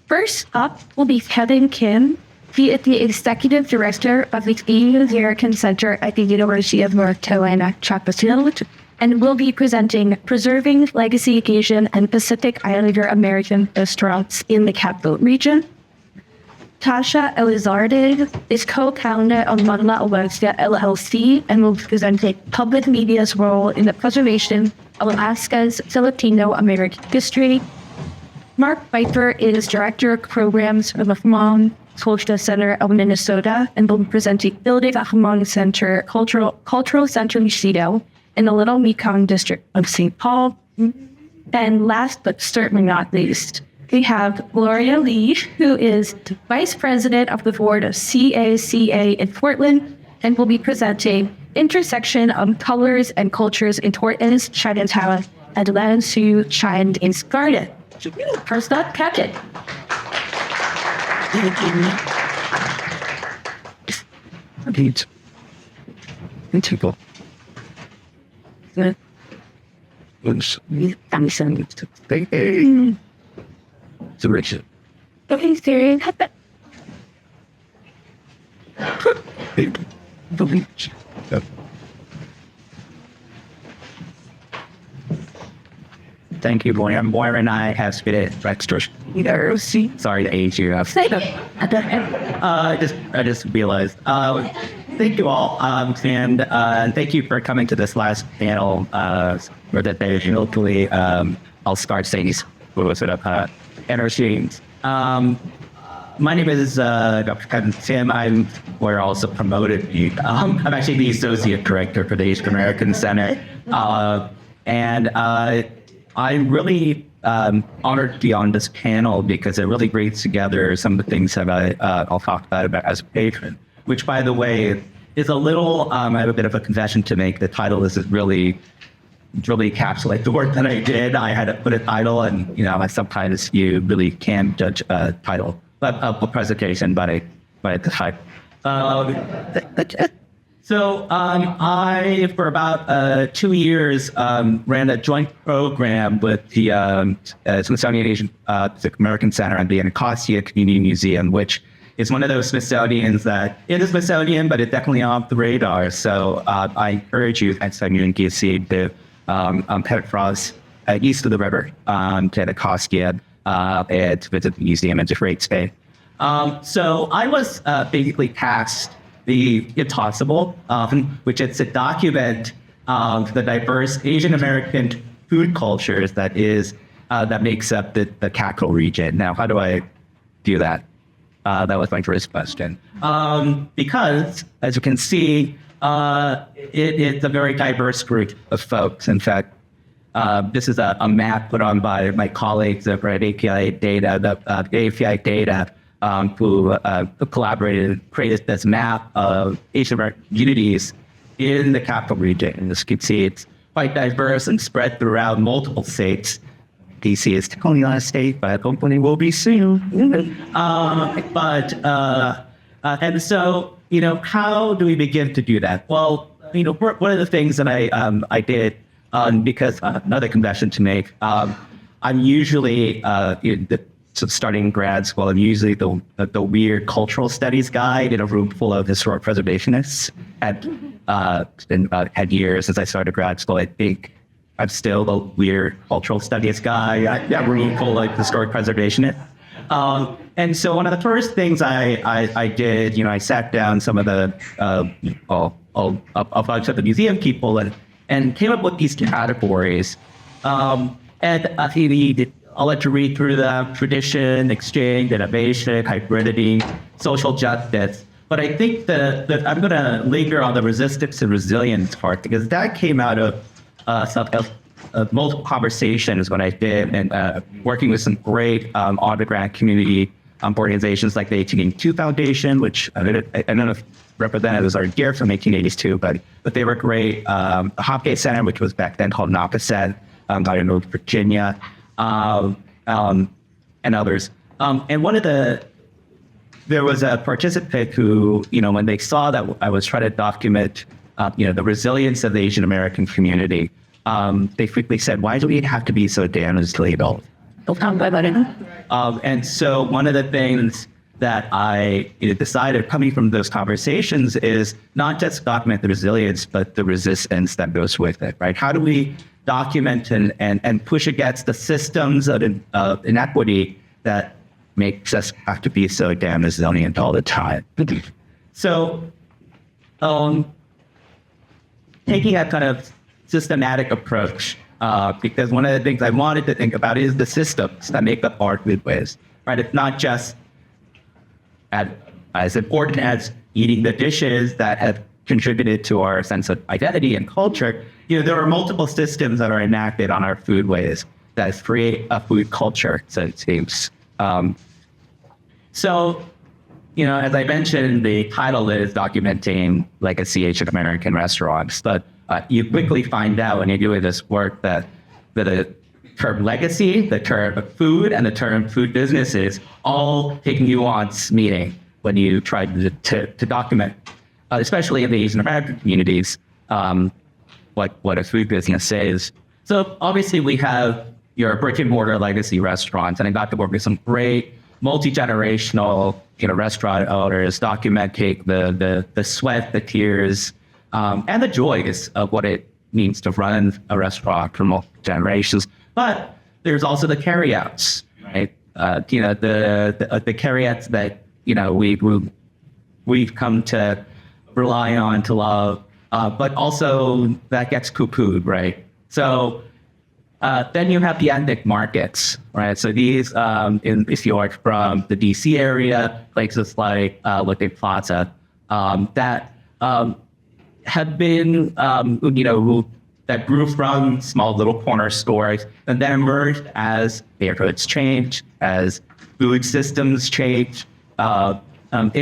First up will be Kevin Kim. He is the Executive Director of the Asian American Center at the University of North Carolina, Chapel Hill, and will be presenting Preserving Legacy Asian and Pacific Islander American Restaurants in the Capital Region. Tasha Elizarde is co-founder of Manla Alaska LLC and will be presenting public media's role in the preservation of Alaska's Filipino American history. Mark Pfeifer is Director of Programs for the Hmong Cultural Center of Minnesota and will be presenting Building a Hmong Center, Cultural Center Museum in the Little Mekong district of St. Paul. And last but certainly not least, we have Gloria Lee, who is Vice President of the Board of C.A.C.A. in Portland and will be presenting Intersection of Colors and Cultures in Portland's Chinatown and Lan Su Chinese Garden. First up, Captain. People. Direction. Okay, serious. Thank you, Gloria. Moira and I have spit it extra. Sorry to age you. I just realized. Thank you all, and thank you for coming to this last panel. Where that they hopefully I'll start saying energy. My name is Dr. Kevin Kim. We're also promoted. I'm actually the Associate Director for the Asian American Center. And I'm really honored to be on this panel because it really brings together some of the things that I'll talk about as a patron, which, by the way, is a little, I have a bit of a confession to make. The title is really encapsulate the work that I did. I had to put a title, and sometimes you really can judge a title, but a presentation by the title. So I, for about 2 years, ran a joint program with the Smithsonian Asian Pacific American Center and the APIAHiP Community Museum, which is one of those Smithsonians that it is Smithsonian, but it's definitely off the radar. So I encourage you, next time you're in DC, to head across east of the river to APIAHiP and to visit the museum. It's a great space. So I was basically tasked the impossible, which is to document the diverse Asian American food cultures that makes up the capital region. Now, how do I do that? That was my first question. Because, as you can see, it's a very diverse group of folks. In fact, this is a map put on by my colleagues over at APIAHiP Data, who collaborated and created this map of Asian American communities in the capital region. And as you can see, it's quite diverse and spread throughout multiple states. DC is only not a state, but hopefully will be soon. And so, how do we begin to do that? Well, one of the things that I did, because another confession to make, I'm usually starting grad school. I'm usually the weird cultural studies guy in a room full of historic preservationists. It's been about 10 years since I started grad school. I think I'm still the weird cultural studies guy. I'm room full of historic preservationists. And so one of the first things I did, I sat down some of the a bunch of the museum people and came up with these categories. And I'll let you read through them: tradition, exchange, innovation, hybridity, social justice. But I think that I'm going to linger on the resistance and resilience part, because that came out of multiple conversations when I did, and working with some great undergrad community organizations like the 1882 Foundation, which I don't know if representatives are here from 1882, but they were great. The Hopkins Center, which was back then called NAPACET, out in North Virginia, and others. And there was a participant who, when they saw that I was trying to document, the resilience of the Asian American community, they frequently said, "Why do we have to be so damaged labeled?" And so one of the things that I decided coming from those conversations is not just document the resilience, but the resistance that goes with it, right? How do we document and push against the systems of inequity that makes us have to be so damn resilient all the time? So taking a kind of systematic approach, because one of the things I wanted to think about is the systems that make up our foodways, right? It's not just as important as eating the dishes that have contributed to our sense of identity and culture. There are multiple systems that are enacted on our foodways that create a food culture, so it seems. So, as I mentioned, the title is documenting legacy Asian American restaurants, but you quickly find out when you're doing this work that the term legacy, the term food, and the term food businesses all take nuance meaning when you try to document, especially in the Asian American communities, what a food business is. So obviously we have your brick and mortar legacy restaurants, and I got to work with some great multi-generational restaurant owners documenting the sweat, the tears, and the joys of what it means to run a restaurant for multiple generations. But there's also the carryouts, right? The carryouts that we've come to rely on, to love, but also that gets poo-pooed, right? So then you have the ethnic markets, right? So these, if you are from the DC area, places like Looking Plaza, that have been, that grew from small little corner stores and then emerged as neighborhoods change, as food systems change,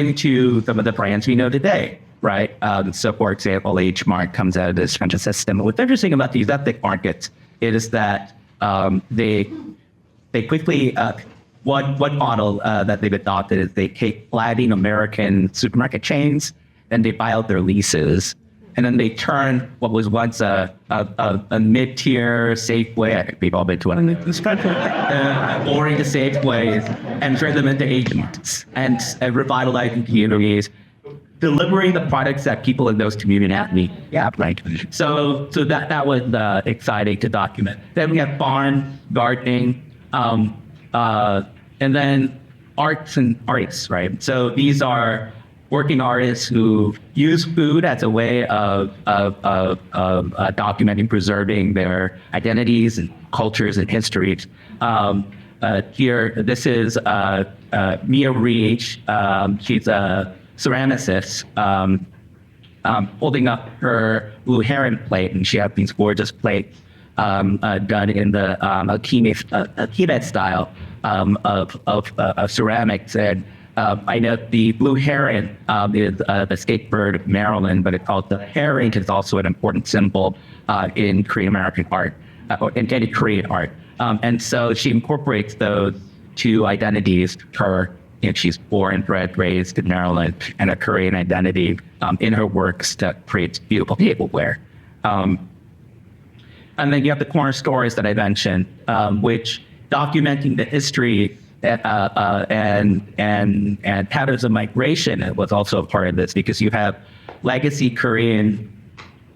into some of the brands we know today, right? So, for example, H Mart comes out of this kind of system. What's interesting about these ethnic markets is that they quickly, one model that they've adopted is they take flagging American supermarket chains and they buy out their leases. And then they turn what was once a mid-tier Safeway, I think we've all been to one of these boring Safeways, and turn them into agents and revitalizing communities, delivering the products that people in those communities need. Yeah, right. So that was exciting to document. Then we have farm, gardening, and then arts and artists, right? So these are working artists who use food as a way of documenting, preserving their identities and cultures and histories. Here, this is Mia Reach. She's a ceramicist holding up her blue heron plate, and she has these gorgeous plates done in the Akime style of ceramics. And I know the blue heron is the state bird of Maryland, but it's called the herring is also an important symbol in Korean American art, in Korean art. And so she incorporates those two identities, she's born, bred, raised in Maryland, and a Korean identity in her works that creates beautiful tableware. And then you have the corner stores that I mentioned, which documenting the history and patterns of migration was also a part of this, because you have legacy Korean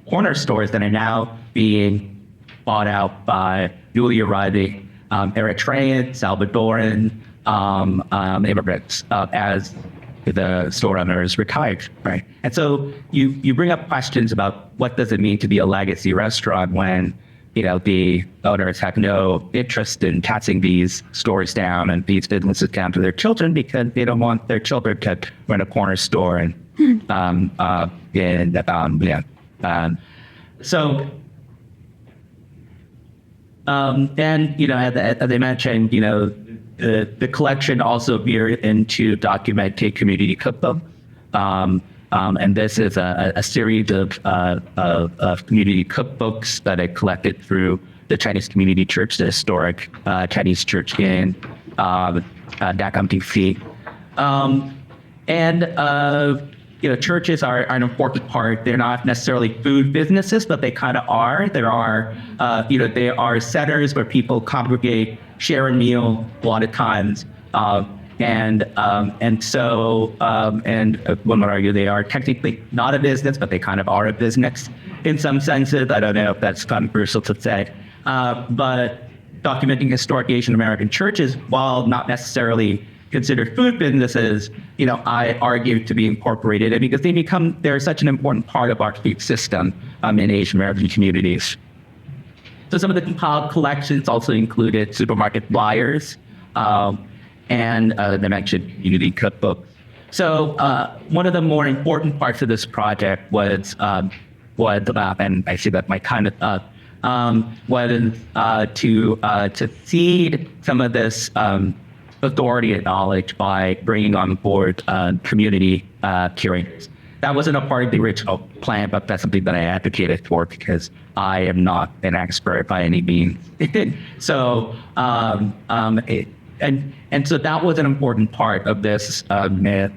corner stores that are now being bought out by newly arriving Eritrean, Salvadoran immigrants as the store owners retired, right? And so you bring up questions about what does it mean to be a legacy restaurant when the owners have no interest in passing these stores down and these businesses down to their children, because they don't want their children to run a corner store and as I mentioned, the collection also veered into documenting community cookbook. And this is a series of community cookbooks that I collected through the Chinese Community Church, the historic Chinese church in Dakam, DC. churches are an important part. They're not necessarily food businesses, but they kind of are. There are, they are centers where people congregate, share a meal a lot of times. And one would argue they are technically not a business, but they kind of are a business in some senses. I don't know if that's controversial to say. But documenting historic Asian American churches, while not necessarily considered food businesses, I argue to be incorporated because they're such an important part of our food system in Asian American communities. So some of the compiled collections also included supermarket flyers, and the mentioned community cookbook. So one of the more important parts of this project was about, and I see that my time is up, was to seed some of this authority and knowledge by bringing on board community curators. That wasn't a part of the original plan, but that's something that I advocated for because I am not an expert by any means. So, and so that was an important part of this. The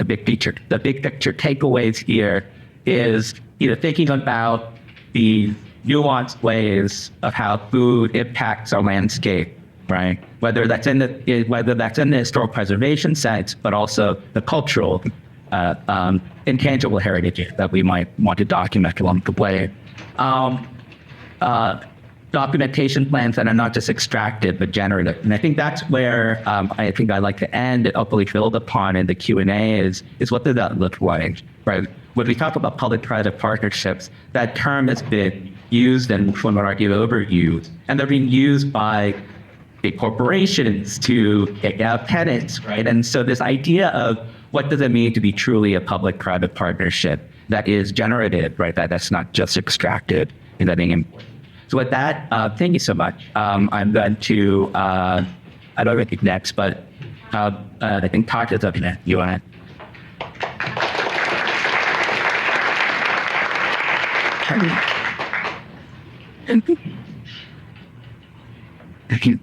big picture. The big picture takeaways here is thinking about the nuanced ways of how food impacts our landscape, right? Whether that's in the historical preservation sense, but also the cultural, intangible heritage that we might want to document along the way. Documentation plans that are not just extractive, but generative. And I think that's where I think I'd like to end and hopefully build upon in the Q&A is what does that look like, right? When we talk about public-private partnerships, that term has been used and one would argue overused, and they're being used by big corporations to get out tenants, right? And so this idea of what does it mean to be truly a public-private partnership that is generative, right? That's not just extracted, is that being important. So with that, thank you so much. I'm going to, I don't know what next, but I think Tasha's up next. You want to? Thank you.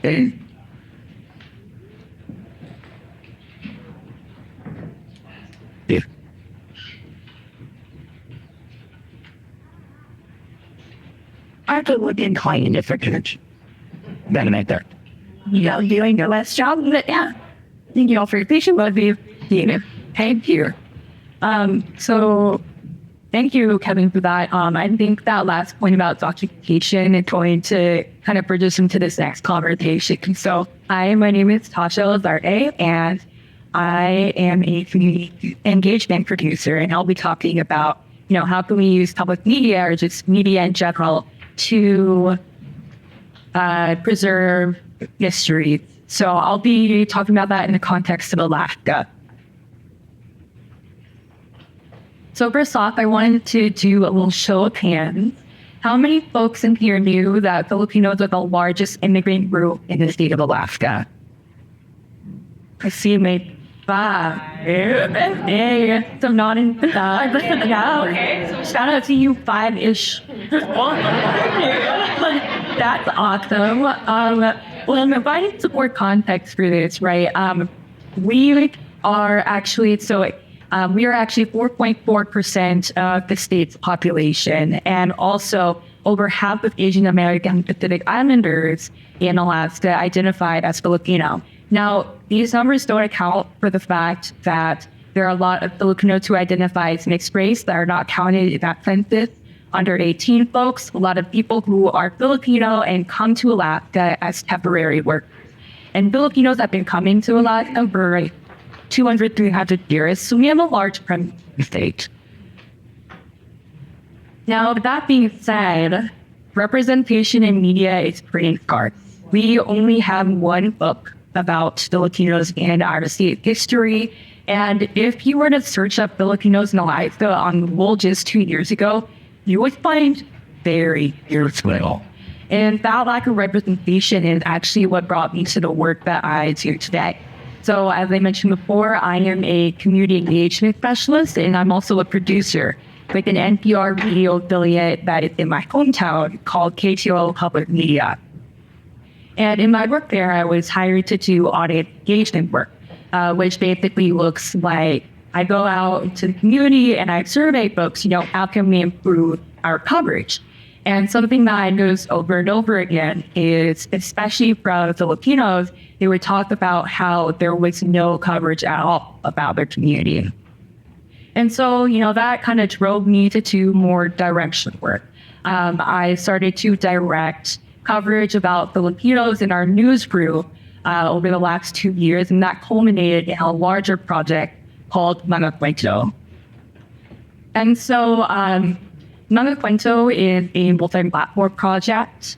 Hey. Yeah. I could look in client different. Then right there. Doing your last job, but yeah. Thank you all for your patience, but thank you. So thank you, Kevin, for that. I think that last point about documentation is going to kind of bridge us into this next conversation. So my name is Tasha Elizarde, and I am a community engagement producer, and I'll be talking about, how can we use public media or just media in general to preserve history. So I'll be talking about that in the context of Alaska. So first off, I wanted to do a little show of hands. How many folks in here knew that Filipinos are the largest immigrant group in the state of Alaska? I see maybe 5. Hey, so not in yeah, okay. So shout out to you 5-ish. That's awesome. Well, I'm providing some more context for this, right? We are actually 4.4% of the state's population, and also over half of Asian American Pacific Islanders in Alaska identified as Filipino. Now, these numbers don't account for the fact that there are a lot of Filipinos who identify as mixed race that are not counted in that census. Under 18 folks, a lot of people who are Filipino and come to Alaska as temporary workers. And Filipinos have been coming to Alaska for 200, 300 years, so we have a large presence in the state. Now, that being said, representation in media is pretty scarce. We only have one book about Filipinos and our state history, and if you were to search up Filipinos in Alaska on Google just 2 years ago, you would find very little. And that lack of representation is actually what brought me to the work that I do today. So as I mentioned before, I am a community engagement specialist, and I'm also a producer with an NPR radio affiliate that is in my hometown called KTOL Public Media. And in my work there, I was hired to do audience engagement work, which basically looks like I go out into the community and I survey folks, how can we improve our coverage? And something that I noticed over and over again is, especially from Filipinos, they would talk about how there was no coverage at all about their community. And so, that kind of drove me to do more direction work. I started to direct coverage about Filipinos in our news crew over the last 2 years, and that culminated in a larger project called Mga Kwento. And so, Mga Kwento is a multi-platform project.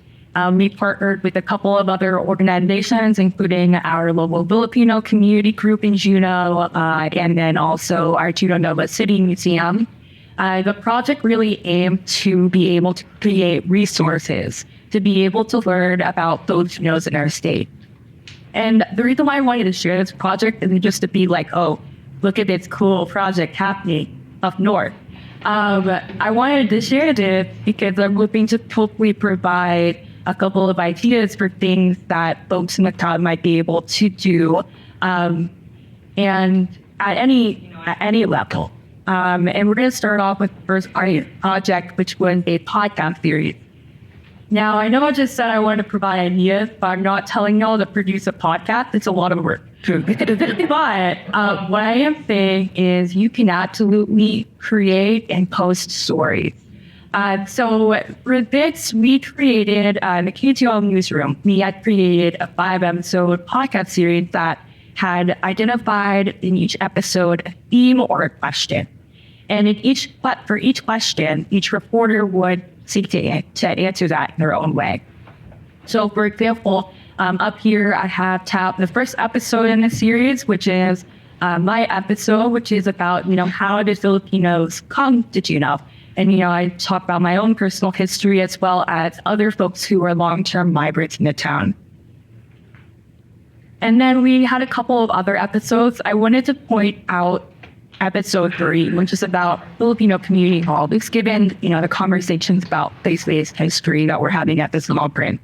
We partnered with a couple of other organizations, including our local Filipino community group in Juneau, and then also our Juneau Nova City Museum. The project really aimed to be able to create resources, to be able to learn about Filipinos in our state. And the reason why I wanted to share this project isn't just to be like, oh, look at this cool project happening up north. I wanted to share this because I'm looking to hopefully provide a couple of ideas for things that folks in the town might be able to do, and at any level. And we're going to start off with the first project, which was a podcast series. Now, I know I just said I wanted to provide ideas, but I'm not telling y'all to produce a podcast. It's a lot of work. But what I am saying is you can absolutely create and post stories. So for this, we created the KTOL newsroom. We had created a 5-episode podcast series that had identified in each episode a theme or a question. And for each question, each reporter would seek to answer that in their own way. So, for example, up here I have tabbed the first episode in the series, which is my episode, which is about, how did Filipinos come to Juneau? And, I talk about my own personal history as well as other folks who are long-term migrants in the town. And then we had a couple of other episodes. I wanted to point out episode 3, which is about Filipino Community Hall. It's given, the conversations about place-based history that we're having at this conference.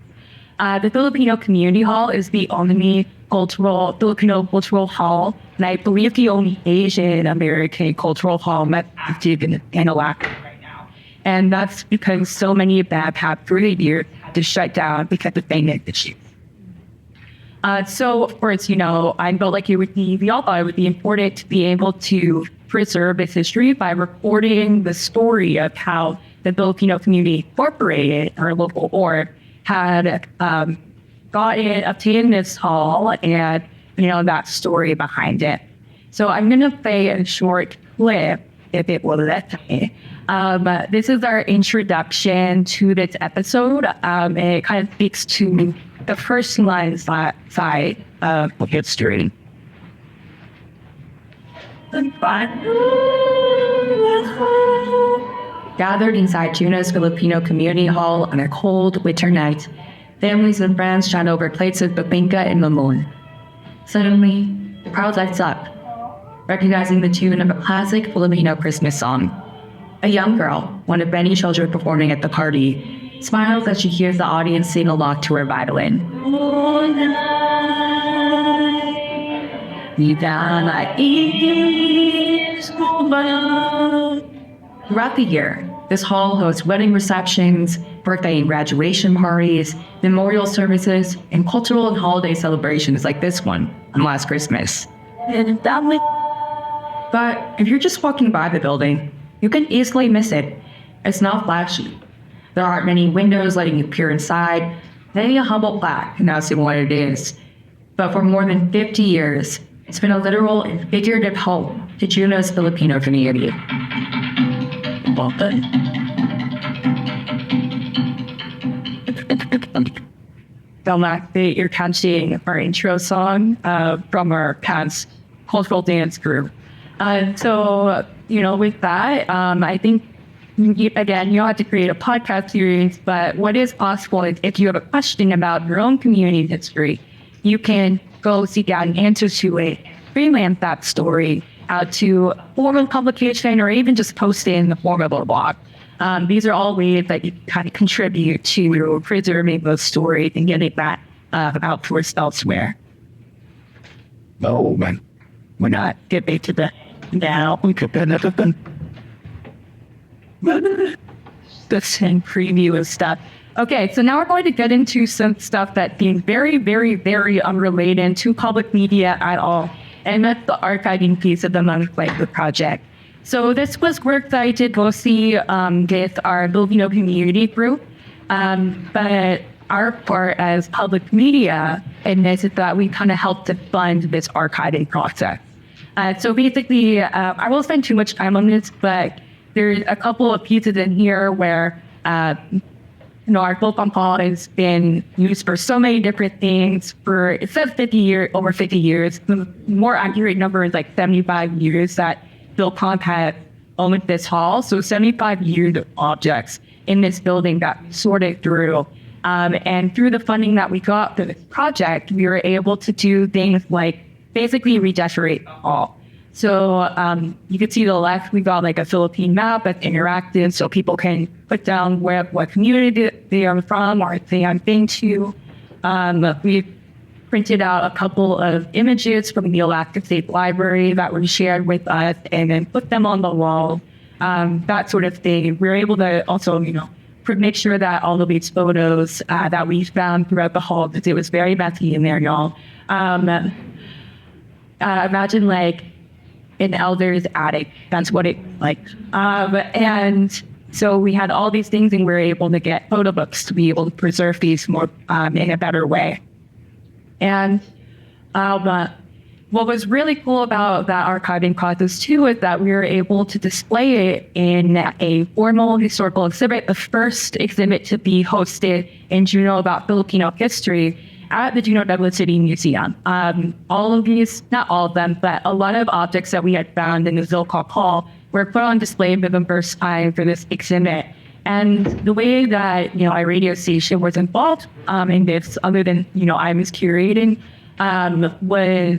The Filipino Community Hall is the only Filipino cultural hall, and I believe the only Asian American cultural hall that's active in Alaska right now. And that's because so many of them have for a year had to shut down because of payment issues. So, of course, I felt like we all thought it would be important to be able to preserve its history by recording the story of how the Filipino Community Incorporated, our local org, had obtained this hall and, that story behind it. So I'm going to play a short clip, if it will let me. This is our introduction to this episode, and it kind of speaks to the first line side of history. Gathered inside Juneau's Filipino Community Hall on a cold winter night, families and friends chat over plates of bibingka in the moon. Suddenly, the crowd lights up, recognizing the tune of a classic Filipino Christmas song. A young girl, one of many children performing at the party, smiles as she hears the audience sing along to her violin. Throughout the year, this hall hosts wedding receptions, birthday and graduation parties, memorial services, and cultural and holiday celebrations like this one on last Christmas. But if you're just walking by the building, you can easily miss it. It's not flashy. There aren't many windows letting you peer inside, maybe a humble plaque announcing what it is. But for more than 50 years, it's been a literal and figurative home to Juneau's Filipino community. You're catching our intro song from our past cultural dance group. So, with that, I think again, you don't have to create a podcast series, but what is possible is if you have a question about your own community history, you can go seek out an answer to it, freelance that story out to a formal publication or even just post it in the form of a blog. These are all ways that you kind of contribute to preserving those stories and getting that outsourced elsewhere. Oh, man. We're not getting to the now. We could the same preview and stuff. Okay, so now we're going to get into some stuff that being very, very, very unrelated to public media at all. And that's the archiving piece of the Pfeifer project. So this was work that I did mostly with our Filipino community group. But our part as public media in this is that we kind of helped to fund this archiving process. So basically, I won't spend too much time on this, but there's a couple of pieces in here where our Filipino Hall has been used for so many different things for, it says over 50 years. The more accurate number is like 75 years that Filipino had owned this hall. So 75 years of objects in this building that we sorted through. And through the funding that we got for this project, we were able to do things like basically redecorate the hall. So you can see to the left, we got like a Philippine map that's interactive, so people can put down what community they are from or they have been to. We printed out a couple of images from the Alaska State Library that were shared with us and then put them on the wall, that sort of thing. We were able to also, make sure that all of these photos that we found throughout the hall, because it was very messy in there, y'all. Imagine like an elder's attic. That's what it like. And so we had all these things and we were able to get photo books to be able to preserve these more in a better way. And what was really cool about that archiving process too is that we were able to display it in a formal historical exhibit, the first exhibit to be hosted in Juneau about Filipino history at the Juneau Douglas City Museum. All of these, not all of them, but a lot of objects that we had found in the Zilkov Hall were put on display for the first time for this exhibit. And the way that, our radio station was involved in this, other than, I was curating, was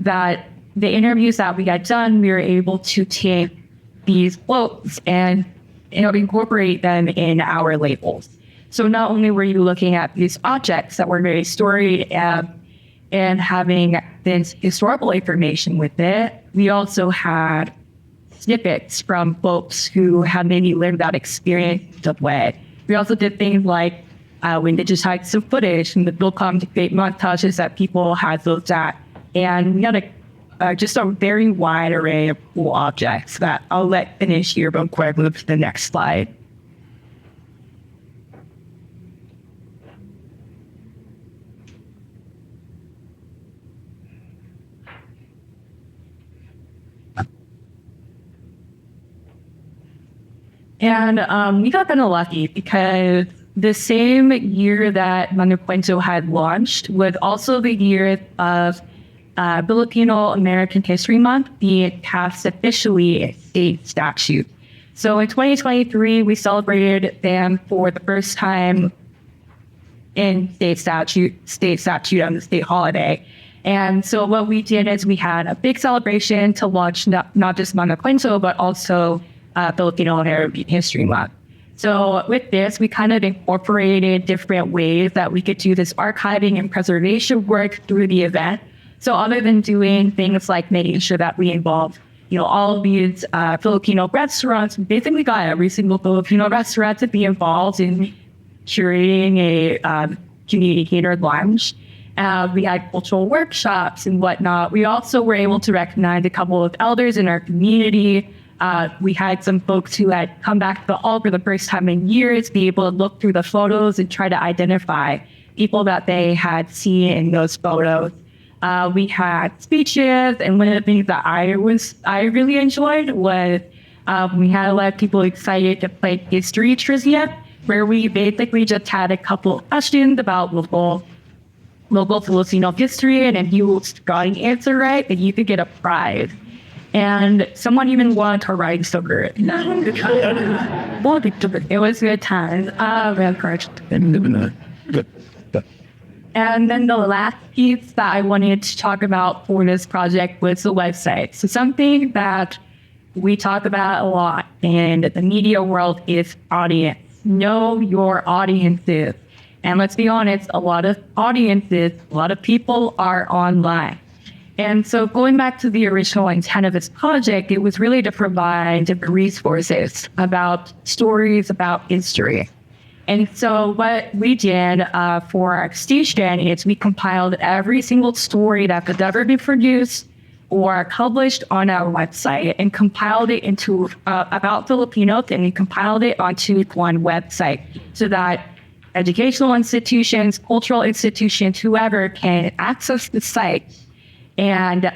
that the interviews that we had done, we were able to take these quotes and incorporate them in our labels. So not only were you looking at these objects that were very storied and having this historical information with it, we also had snippets from folks who had maybe lived that experience of way. We also did things like we digitized some footage and the Bill come to create montages that people had looked at. And we had just a very wide array of cool objects that I'll let finish here real quick with the next slide. And we got kind of lucky because the same year that Manucuento had launched was also the year of Filipino American History Month being passed officially a state statute. So in 2023, we celebrated them for the first time in state statute on the state holiday. And so what we did is we had a big celebration to launch not just Manucuento, but also Filipino American History Month. So with this, we kind of incorporated different ways that we could do this archiving and preservation work through the event. So other than doing things like making sure that we involve, all of these Filipino restaurants, we basically got every single Filipino restaurant to be involved in curating a community catered lunch. We had cultural workshops and whatnot. We also were able to recognize a couple of elders in our community. We had some folks who had come back to the hall for the first time in years, be able to look through the photos and try to identify people that they had seen in those photos. We had speeches, and one of the things that I really enjoyed was we had a lot of people excited to play history trivia, where we basically just had a couple of questions about local Filipino history, and if you got an answer right, then you could get a prize. And someone even wanted to ride over it. It was a good time. And then the last piece that I wanted to talk about for this project was the website. So something that we talk about a lot in the media world is audience. Know your audiences. And let's be honest, a lot of people are online. And so going back to the original intent of this project, it was really to provide different resources about stories, about history. And so what we did for our station is we compiled every single story that could ever be produced or published on our website and compiled it into about Filipinos, and we compiled it onto one website so that educational institutions, cultural institutions, whoever can access the site and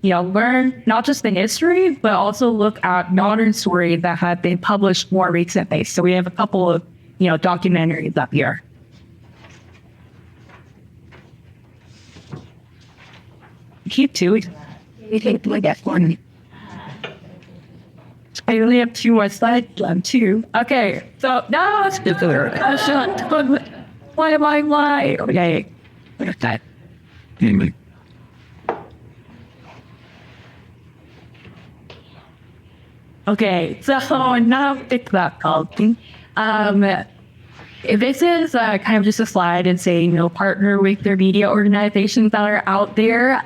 learn not just the history, but also look at modern stories that have been published more recently. So we have a couple of documentaries up here. Keep two. I only have 2 more slides left too. Okay, so now it's the third. Why? Okay. What's that? Okay, so now it's that thing. This is kind of just a slide and saying, partner with their media organizations that are out there.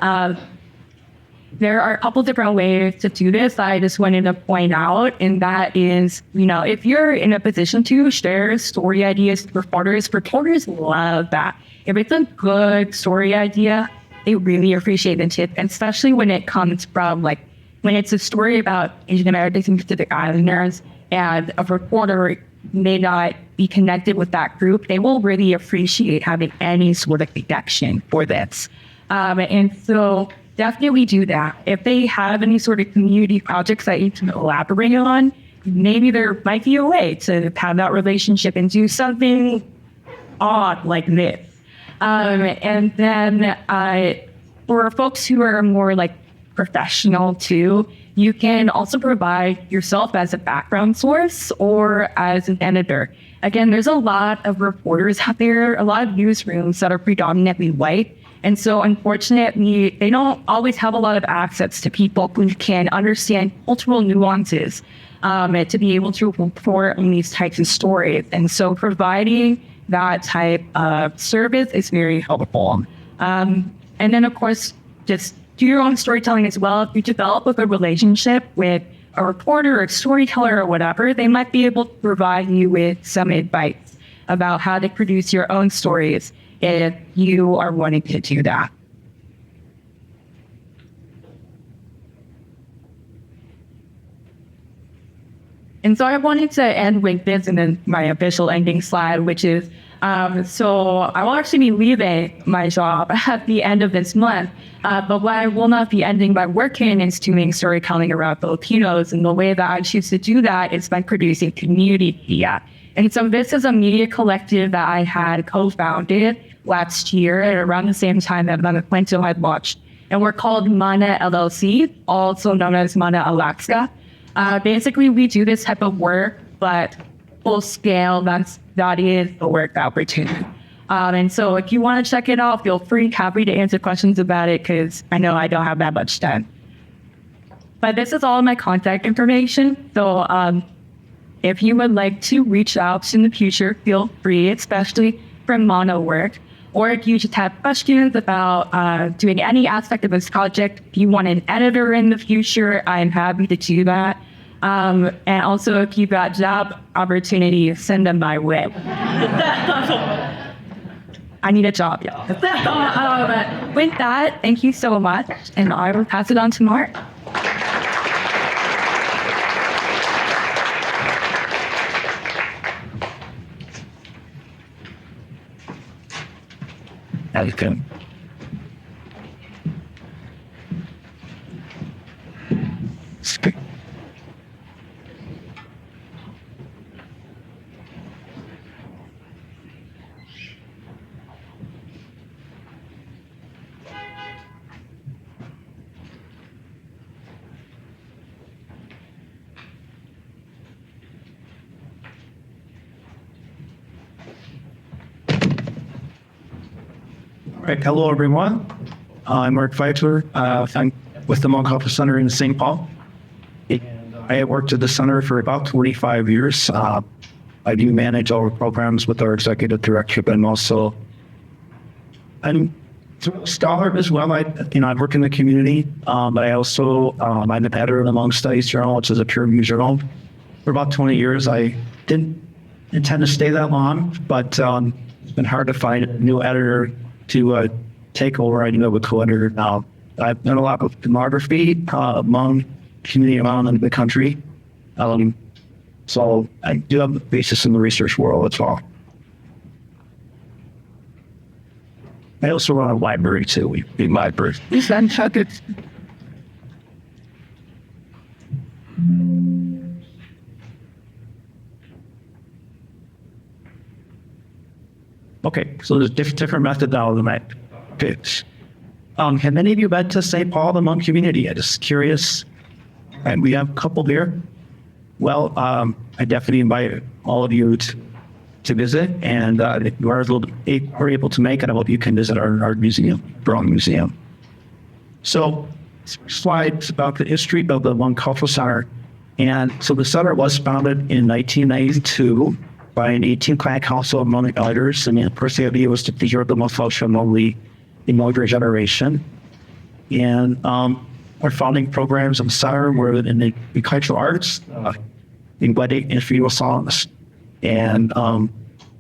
There are a couple different ways to do this that I just wanted to point out, and that is, if you're in a position to share story ideas to reporters love that. If it's a good story idea, they really appreciate the tip, and especially when it comes from, when it's a story about Asian Americans and Pacific Islanders, and a reporter may not be connected with that group, they will really appreciate having any sort of connection for this. And so definitely do that. If they have any sort of community projects that you can elaborate on, maybe there might be a way to have that relationship and do something odd like this. And then for folks who are more professional too, you can also provide yourself as a background source or as an editor. Again, there's a lot of reporters out there, a lot of newsrooms that are predominantly white. And so unfortunately, they don't always have a lot of access to people who can understand cultural nuances to be able to report on these types of stories. And so providing that type of service is very helpful. And then, of course, just do your own storytelling as well. If you develop a good relationship with a reporter or a storyteller or whatever, they might be able to provide you with some advice about how to produce your own stories if you are wanting to do that. And so I wanted to end with this and then my official ending slide, which is, so I will actually be leaving my job at the end of this month, but what I will not be ending by working is doing storytelling around Filipinos. And the way that I choose to do that is by producing community media. And so this is a media collective that I had co-founded last year at around the same time that Mana Cuento had launched. And we're called Mana LLC, also known as Mana Alaska. Basically, we do this type of work, but full scale, that is the work opportunity. And so if you want to check it out, feel free, happy to answer questions about it, because I know I don't have that much time. But this is all my contact information. So if you would like to reach out in the future, feel free, especially for mono work. Or if you just have questions about doing any aspect of this project, if you want an editor in the future, I'm happy to do that. And also, if you've got job opportunities, send them my way. I need a job, y'all. With that, thank you so much, and I will pass it on to Mark. That's good. Right, hello, everyone. I'm Mark Pfeifer. I'm with the Hmong Cultural Center in St. Paul. I have worked at the center for about 25 years. I do manage all the programs with our executive director, but I'm a scholar as well. I work in the community, but I also, I'm an editor of the Hmong Studies Journal, which is a peer-reviewed journal. For about 20 years, I didn't intend to stay that long, but it's been hard to find a new editor to take over. I do have a co-editor now. I've done a lot of demography among community around the country. So I do have a basis in the research world as well. I also run a library too. We do libraries. Is that chocolate? Okay, so there's different methodology. Okay. Have any of you been to St. Paul, the Hmong community? I'm just curious. And we have a couple here. Well, I definitely invite all of you to visit. And if you are able to make it, I hope you can visit our museum, Brong Museum. So, slides about the history of the Hmong Cultural Center. And so the center was founded in 1992 by an 18-clan council of Hmong elders. And the first idea was to preserve the most culture among the younger generation. And our founding programs of the center were in the cultural arts, in wedding and funeral songs. And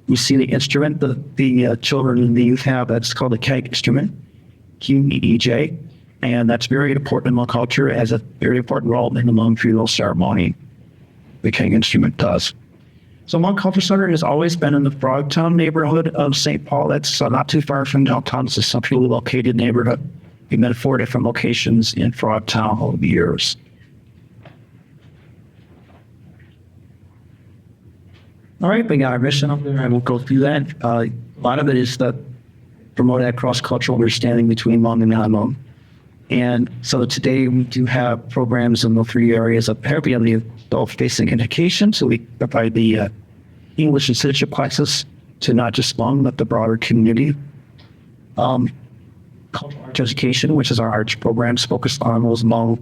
you see the instrument the children and the youth have, that's called the keg instrument, Q-E-E-J. And that's very important in Hmong culture. It has a very important role in the Hmong funeral ceremony. The keg instrument does. So Hmong Cultural Center has always been in the Frogtown neighborhood of St. Paul. That's not too far from downtown. It's a centrally located neighborhood. We've been at 4 different locations in Frogtown over the years. All right, we got our mission up there. I won't go through that. A lot of it is to promote that cross-cultural understanding between Hmong and non-Hmong. And so today we do have programs in the 3 areas of therapy on the adult-facing education. So we provide the English and citizenship classes to not just Hmong, but the broader community. Cultural arts education, which is our arts programs focused on those Hmong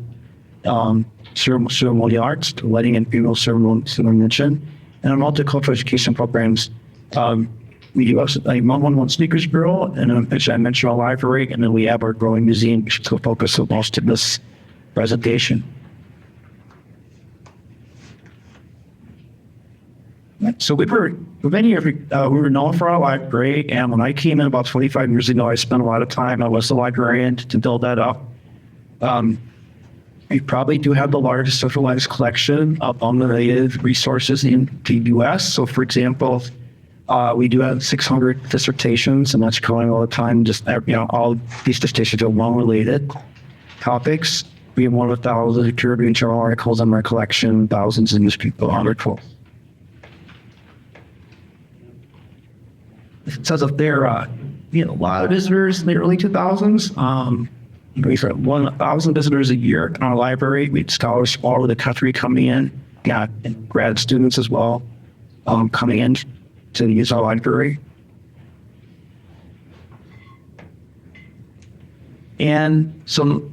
ceremonial arts, the wedding and funeral ceremony mentioned. And our multicultural education programs, we do also a Hmong 1-1 Speakers Bureau, and as I mentioned, our library, and then we have our growing museum, which is the focus of most of this presentation. So we were known for our library, and when I came in about 25 years ago, I spent a lot of time. I was the librarian to build that up. We probably do have the largest centralized collection of unrelated resources in the U.S. So, for example, we do have 600 dissertations, and that's growing all the time. Just all these dissertations are Hmong-related topics. We have more than 1,000 peer-reviewed journal articles in our collection, thousands of newspaper articles. It says up there, we had a lot of visitors in the early 2000s. We had 1,000 visitors a year in our library. We had scholars all over the country coming in, and grad students as well coming in to use our library. And so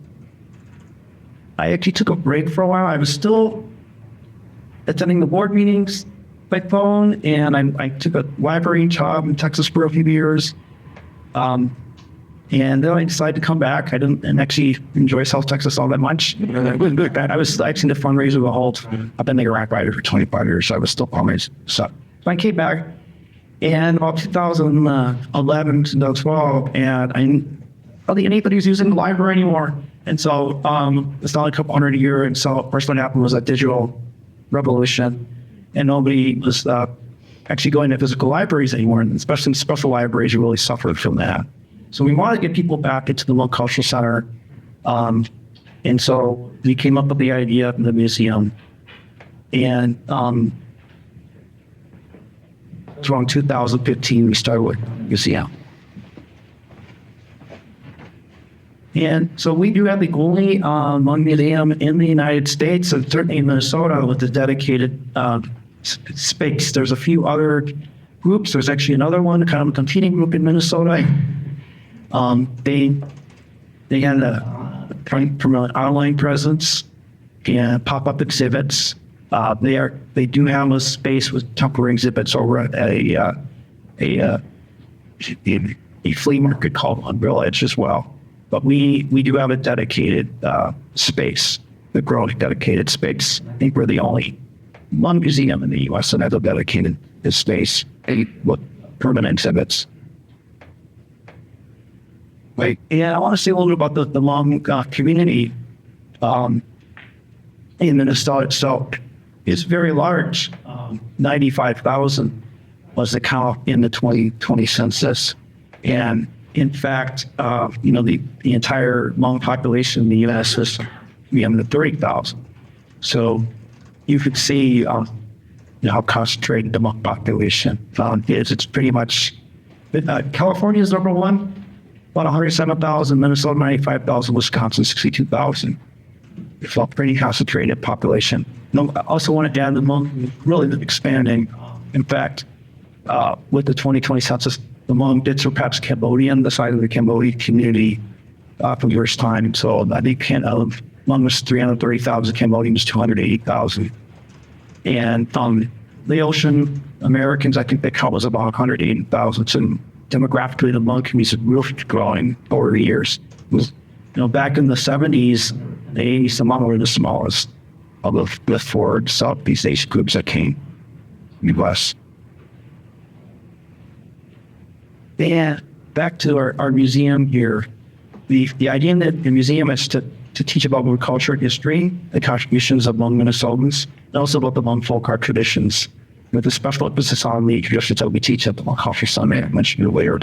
I actually took a break for a while. I was still attending the board meetings by phone, and I took a library job in Texas for a few years. And then I decided to come back. I didn't actually enjoy South Texas all that much. I was actually the fundraiser of the whole. I've been the Iraq writer for 25 years, so I was still fundraising. So I came back in about 2011, 2012, and I hardly anybody was using the library anymore. And so it's not like a couple hundred a year. And so first what happened was a digital revolution, and nobody was actually going to physical libraries anymore, and especially special libraries really suffered from that. So we wanted to get people back into the Hmong Cultural Center. And so we came up with the idea of the museum. And it's around 2015, we started with the museum. And so we do have the only Hmong museum in the United States, and certainly in Minnesota, with a dedicated space. There's a few other groups. There's actually another one, kind of a competing group in Minnesota. They had from an online presence and pop-up exhibits. They do have a space with temporary exhibits over at a flea market called Umbrella Edge as well. But we do have a dedicated space, a growing dedicated space. I think we're the only one museum in the U.S. that has a dedicated space with permanent exhibits. Wait, yeah, I want to say a little bit about the Hmong community in Minnesota itself. It's very large. 95,000 was the count in the 2020 census. And in fact, the entire Hmong population in the U.S. is 30,000. So you could see how concentrated the Hmong population is. It's pretty much, California is number one, about 107,000, Minnesota 95,000, Wisconsin 62,000. It felt pretty concentrated population. I also wanted to add the Hmong really expanding. In fact, with the 2020 census, the Hmong did surpass Cambodian, the size of the Cambodian community for the first time. So I think Hmong was 330,000, Cambodian was 280,000. And the Ocean Americans, I think the count was about 180,000. So demographically, the Hmong community is really growing over the years. Back in the 70s, the Hmong were the smallest of the four Southeast Asian groups that came in the West. And back to our museum here. The idea that the museum is to teach about Hmong culture and history, the contributions of Hmong Minnesotans, and also about the Hmong folk art traditions, with a special emphasis on the traditions that we teach at the Hmong Culture Summit I mentioned earlier.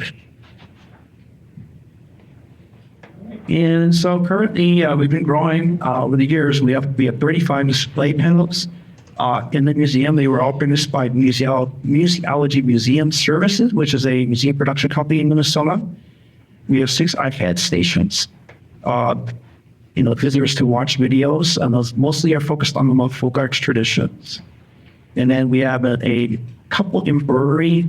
And so currently, we've been growing over the years. We have 35 display panels in the museum. They were all produced by Museology Museum Services, which is a museum production company in Minnesota. We have 6 iPad stations. Visitors to watch videos, and those mostly are focused on the Hmong folk arts traditions. And then we have a couple embroidery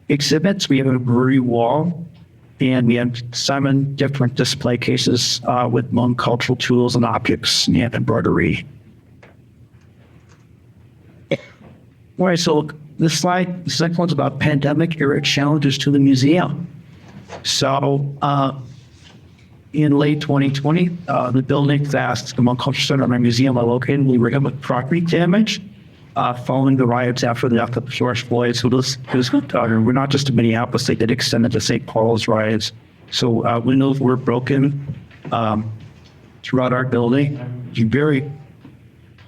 exhibits. We have an embroidery wall, and we have 7 different display cases with Hmong cultural tools and objects and embroidery. All right, so the second one's about pandemic-era challenges to the museum. So in late 2020, the building that the Hmong Culture Center and my museum are located, we were hit with property damage following the riots after the death of George Floyd. So we're not just in Minneapolis, they did extend it to St. Paul's riots. So windows were broken throughout our building. It was a very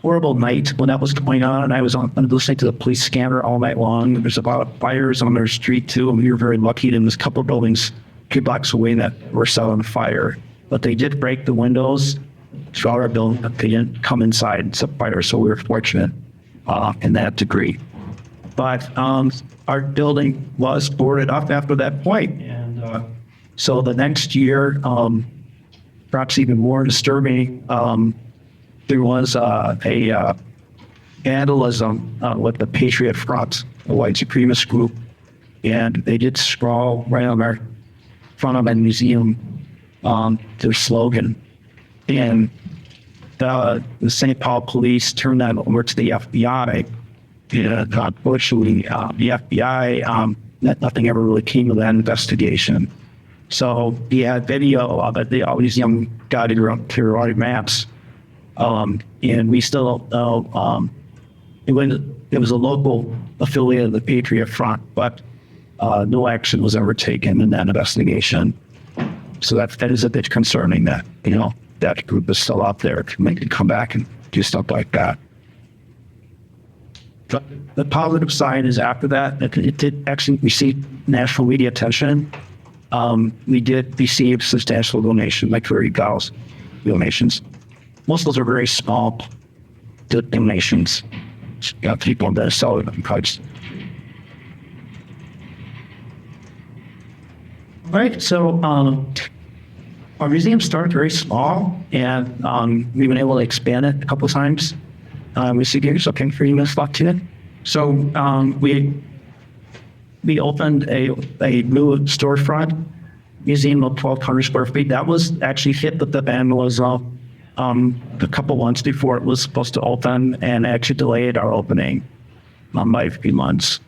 horrible night when that was going on. And I was listening to the police scanner all night long. There's about fires on their street too. And we were very lucky that there's a couple of buildings 2 blocks away that were set on fire. But they did break the windows throughout our building. They didn't come inside and set fire. So we were fortunate in that degree. But our building was boarded up after that point. And so the next year, perhaps even more disturbing, there was a vandalism with the Patriot Front, a white supremacist group, and they did scrawl right on our front of the museum their slogan. And the St. Paul police turned that over to the FBI. And unfortunately, the FBI, nothing ever really came of that investigation. So he had video of it. All these young guys were on periodic maps. And we still don't know. It was a local affiliate of the Patriot Front, but no action was ever taken in that investigation. So that is a bit concerning that, that group is still out there to make it come back and do stuff like that. The positive side is after that, it did actually receive national media attention. We did receive substantial donations, like 30,000 donations. Most of those are very small donations. People that sell it in price. Right, so our museum started very small, and we've been able to expand it a couple of times. We see there's looking for you left to it. So we opened a new storefront museum of 1,200 square feet. That was actually hit with the vandalism a couple months before it was supposed to open, and actually delayed our opening by a few months.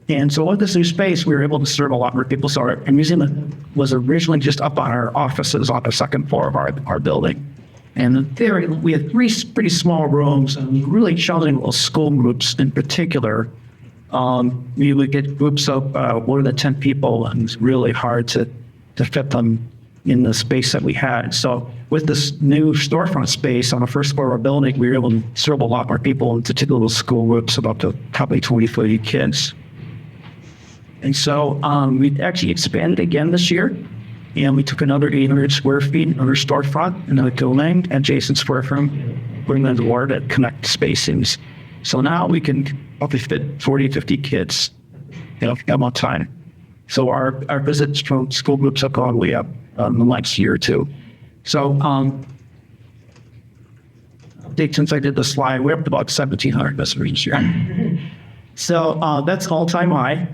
And so with this new space, we were able to serve a lot more people. So our museum was originally just up on our offices on the second floor of our building. And we had 3 pretty small rooms, and really challenging little school groups in particular. We would get groups of more than 10 people, and it was really hard to fit them in the space that we had. So with this new storefront space on the first floor of our building, we were able to serve a lot more people into 2 little school groups of up to probably 20, 30 kids. And so we actually expanded again this year, and we took another 800 square feet, another storefront, another building, adjacent square room, bring them to board at connect spacings. So now we can probably fit 40, 50 kids, at one time. So our visits from school groups have gone way up in the last year or two. So since I did the slide, we're up to about 1,700 visitors this year. So that's all-time high.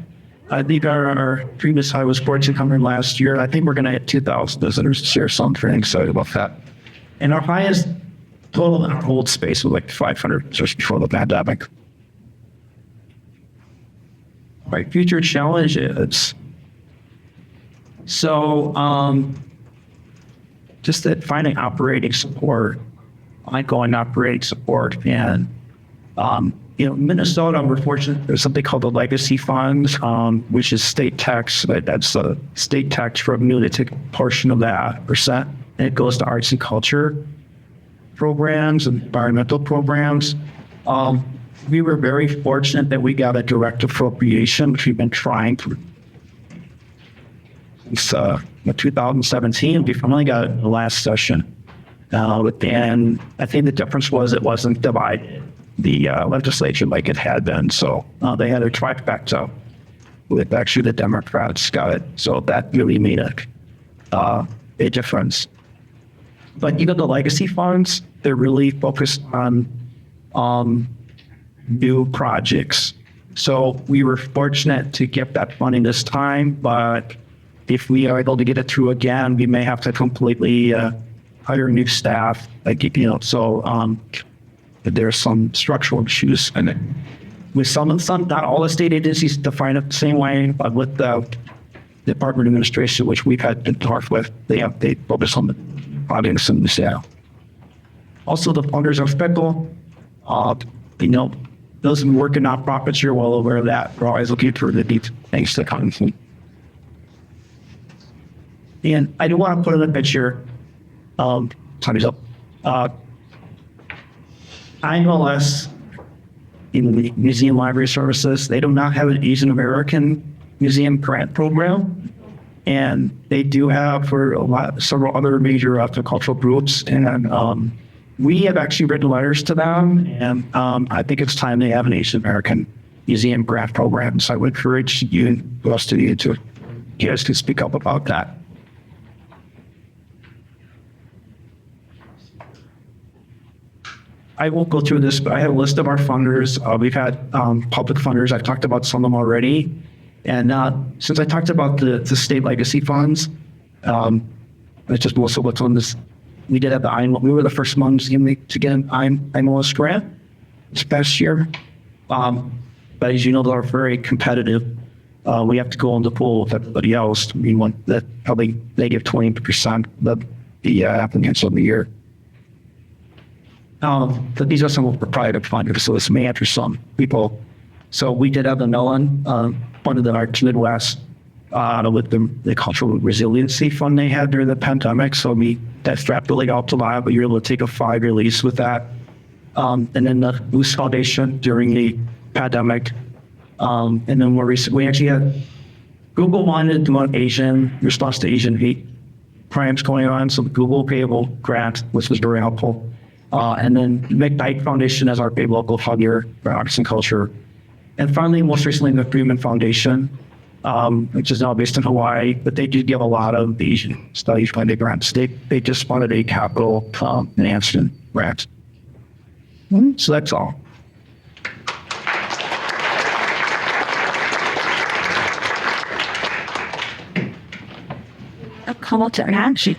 I think our previous high was 1,400 last year. I think we're going to hit 2,000 visitors this year, so I'm pretty excited about that. And our highest total in our old space was like 500 just before the pandemic. My future challenge is, just that finding operating support, ongoing operating support, and Minnesota, we're fortunate. There's something called the Legacy Funds, which is state tax. That's the state tax revenue. They take a portion of that percent, and it goes to arts and culture programs and environmental programs. We were very fortunate that we got a direct appropriation, which we've been trying for since 2017. We finally got it in the last session. And I think the difference was it wasn't divided, the legislature, like it had been. So they had a trifecta with actually the Democrats got it. So that really made a difference. But even the legacy funds, they're really focused on new projects. So we were fortunate to get that funding this time, but if we are able to get it through again, we may have to completely hire new staff. So there's some structural issues in it. With some, not all the state agencies define it the same way, but with the Department of Administration, which we've had to talk with, they focus on the projects in the staff. Also, the funders are federal. Those who work in nonprofits, you're well aware of that. We're always looking for the deep things to come. And I do want to put in a picture. Time's up. IMLS, in the Museum Library Services, they do not have an Asian American Museum grant program, and they do have for several other major cultural groups. And we have actually written letters to them, and I think it's time they have an Asian American Museum grant program. So I would encourage you and the rest of you to speak up about that. I won't go through this, but I have a list of our funders. We've had public funders. I've talked about some of them already. And since I talked about the state legacy funds, it's just also what's on this. We did have we were the first museum to get an IMLS grant this past year. But as you know, they're very competitive. We have to go in the pool with everybody else. They give 20% of the applicants of the year. But these are some of the proprietary funders, so this may answer some people. So we did have the Mellon funded the Arts Midwest with the Cultural Resiliency Fund they had during the pandemic. So that strapped really helped a lot, but you're able to take a 5-year lease with that. And then the Boost Foundation during the pandemic. And then more recently, we actually had Google wanted to do an Asian response to Asian hate crimes going on. So the Google Payable Grant, which was very helpful. And then McKnight Foundation as our big local funder for arts and culture. And finally, most recently, the Freeman Foundation, which is now based in Hawaii, but they do give a lot of the Asian studies funding grants. They just funded a capital enhancement grant. So that's all. culture, actually.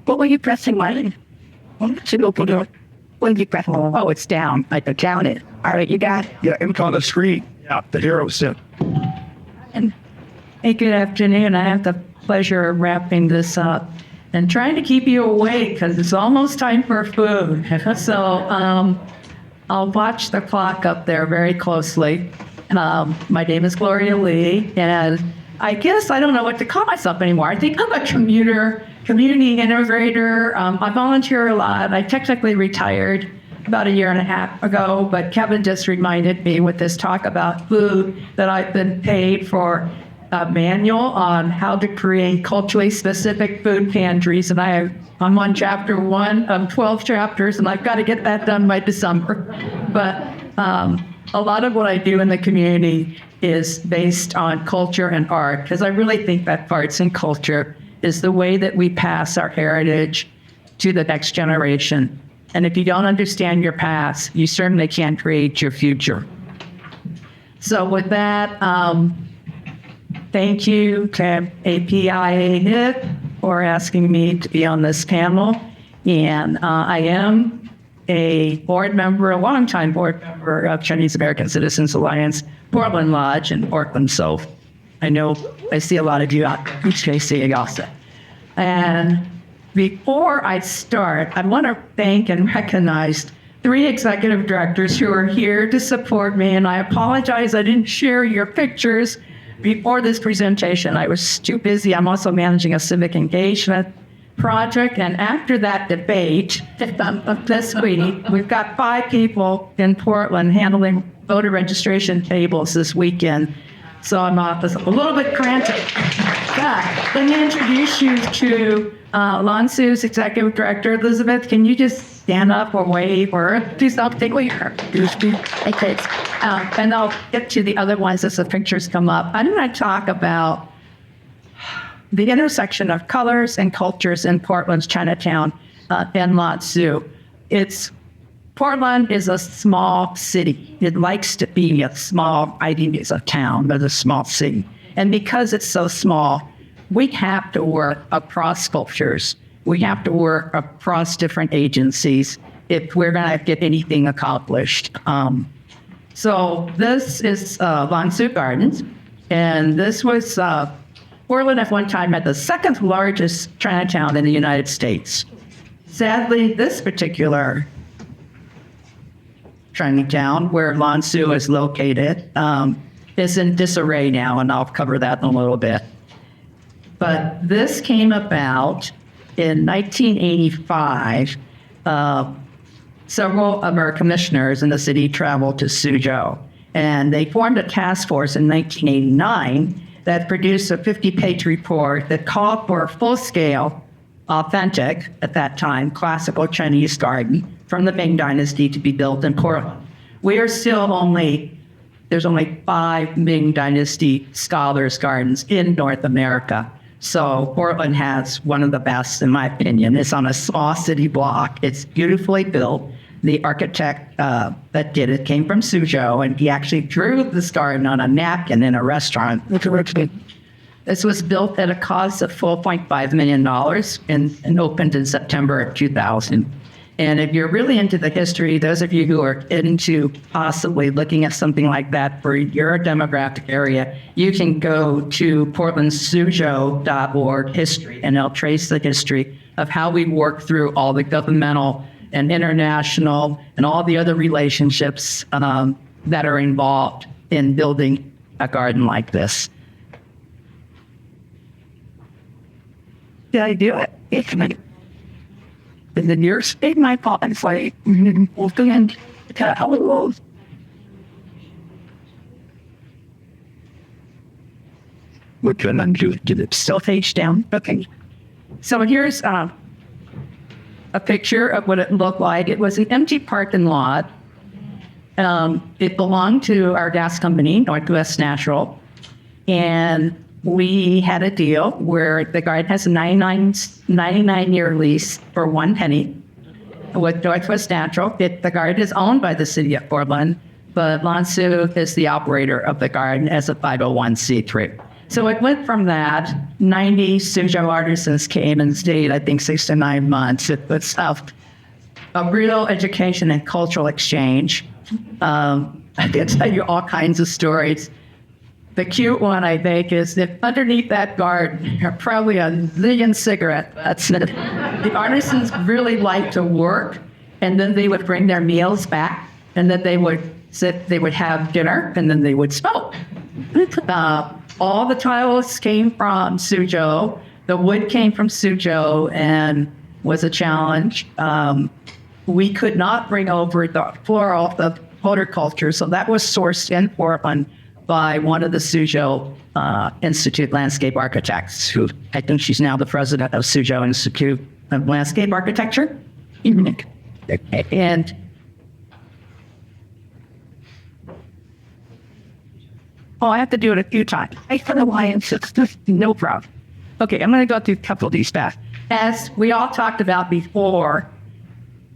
What were you pressing, Marlene? When you press, oh, it's down. I can count it. All right, you got it. Yeah, it's on the screen. Yeah, the hero sim. And hey, good afternoon. I have the pleasure of wrapping this up and trying to keep you awake because it's almost time for food. So I'll watch the clock up there very closely. My name is Gloria Lee, and I guess I don't know what to call myself anymore. I think I'm a community integrator. I volunteer a lot. I technically retired about 1.5 years ago, but Kevin just reminded me with this talk about food that I've been paid for a manual on how to create culturally specific food pantries. And I'm on chapter 1 of 12 chapters, and I've got to get that done by December. But a lot of what I do in the community is based on culture and art, because I really think that arts and culture is the way that we pass our heritage to the next generation. And if you don't understand your past, you certainly can't create your future. So with that, thank you to APIAHiP for asking me to be on this panel. And I am a board member, a longtime board member of Chinese American Citizens Alliance, Portland Lodge in Portland. So I see a lot of you out there, C.A.C.A. also. And before I start, I want to thank and recognize 3 executive directors who are here to support me. And I apologize I didn't share your pictures before this presentation. I was too busy. I'm also managing a civic engagement project. And after that debate this week, we've got 5 people in Portland handling voter registration tables this weekend. So I'm a little bit frantic. But let me introduce you to Lansu's executive director. Elizabeth, can you just stand up or wave or do something? Okay. And I'll get to the other ones as the pictures come up. I'm going to talk about the intersection of colors and cultures in Portland's Chinatown and Lansu. Portland is a small city. It likes to be a small, I think it's a town, but a small city. And because it's so small, we have to work across cultures. We have to work across different agencies if we're going to get anything accomplished. So this is Lansu Gardens, and this was Portland at one time had the 2nd largest Chinatown in the United States. Sadly, this particular Chinatown, where Lansu is located, is in disarray now, and I'll cover that in a little bit. But this came about in 1985. Several of our commissioners in the city traveled to Suzhou, and they formed a task force in 1989 that produced a 50-page report that called for a full-scale, authentic, at that time, classical Chinese garden from the Ming Dynasty to be built in Portland. There's only 5 Ming Dynasty scholars' gardens in North America. So Portland has one of the best, in my opinion. It's on a small city block. It's beautifully built. The architect that did it came from Suzhou, and he actually drew this garden on a napkin in a restaurant. This was built at a cost of $4.5 million and opened in September of 2000. And if you're really into the history, those of you who are into possibly looking at something like that for your demographic area, you can go to portlandsuzhou.org history, and it'll trace the history of how we work through all the governmental and international and all the other relationships that are involved in building a garden like this. Did I do it? And then you're in my pot and say, we'll go and tell how it goes. We're going to get it still face down. Okay. So here's a picture of what it looked like. It was an empty parking lot. It belonged to our gas company, Northwest Natural. And we had a deal where the garden has a 99-year lease for 1 penny with Northwest Natural. The garden is owned by the city of Portland, but Lansu is the operator of the garden as a 501c3. So it went from that, 90 Suzhou artisans came and stayed, I think, 6 to 9 months. It was a real education and cultural exchange. I can tell you all kinds of stories. The cute one, I think, is that underneath that garden are probably a zillion cigarette butts. The artisans really liked to work, and then they would bring their meals back, and then they would have dinner, and then they would smoke. All the tiles came from Suzhou. The wood came from Suzhou and was a challenge. We could not bring over the horticulture, so that was sourced in Portland by one of the Suzhou Institute landscape architects, who I think she's now the president of Suzhou Institute of Landscape Architecture. And I have to do it a few times. I don't know why it's no problem. Okay, I'm going to go through a couple of these fast. As we all talked about before,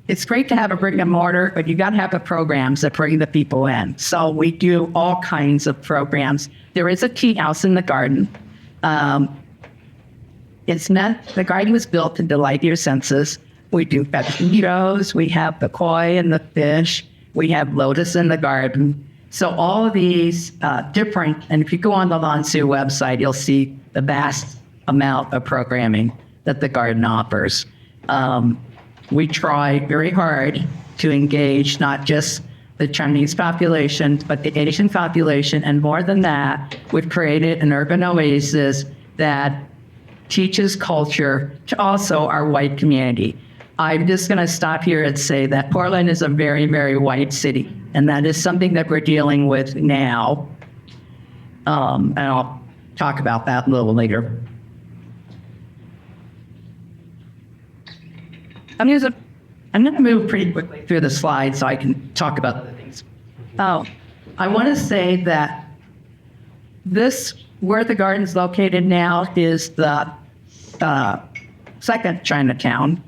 it's great to have a brick and mortar, but you got to have the programs that bring the people in. So we do all kinds of programs. There is a tea house in the garden. The garden was built to delight your senses. We do shows. We have the koi and the fish. We have lotus in the garden. So all of these different, and if you go on the Lansu website, you'll see the vast amount of programming that the garden offers. We try very hard to engage not just the Chinese population, but the Asian population. And more than that, we've created an urban oasis that teaches culture to also our white community. I'm just going to stop here and say that Portland is a very, very white city. And that is something that we're dealing with now. And I'll talk about that a little later. I'm going to move pretty quickly through the slides so I can talk about other things. I want to say that where the garden's located now is the second Chinatown,